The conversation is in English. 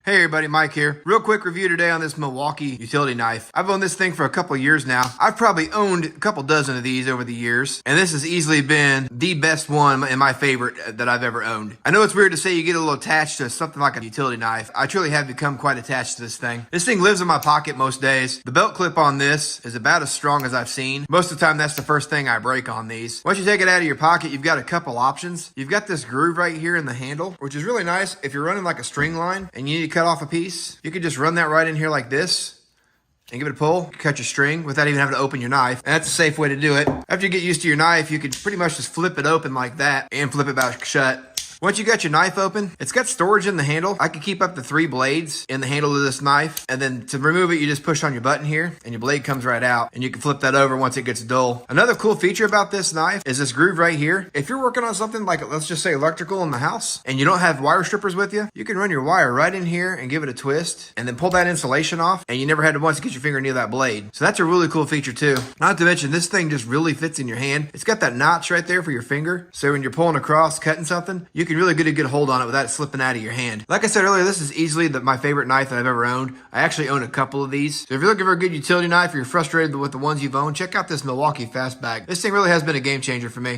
Hey everybody, Mike here. Real quick review today on this Milwaukee utility knife. I've owned this thing for a couple years now. I've probably owned a couple dozen of these over the years, and this has easily been the best one and my favorite that I've ever owned. I know it's weird to say you get a little attached to something like a utility knife. I truly have become quite attached to this thing. This thing lives in my pocket most days. The belt clip on this is about as strong as I've seen. Most of the time that's the first thing I break on these. Once you take it out of your pocket, you've got a couple options. You've got this groove right here in the handle, which is really nice if you're running like a string line and you need to cut off a piece. You could just run that right in here like this and give it a pull, cut your string without even having to open your knife. And that's a safe way to do it. After you get used to your knife, you could pretty much just flip it open like that and flip it back shut. Once you got your knife open, it's got storage in the handle. I could keep up to 3 blades in the handle of this knife. And then to remove it, you just push on your button here and your blade comes right out. And you can flip that over once it gets dull. Another cool feature about this knife is this groove right here. If you're working on something like, let's just say electrical in the house, and you don't have wire strippers with you, you can run your wire right in here and give it a twist and then pull that insulation off. And you never had to once get your finger near that blade. So that's a really cool feature too. Not to mention, this thing just really fits in your hand. It's got that notch right there for your finger. So when you're pulling across, cutting something, you can really get a good hold on it without it slipping out of your hand. Like I said earlier, this is easily my favorite knife that I've ever owned. I actually own a couple of these. So if you're looking for a good utility knife or you're frustrated with the ones you've owned, check out this Milwaukee Fastback. This thing really has been a game changer for me.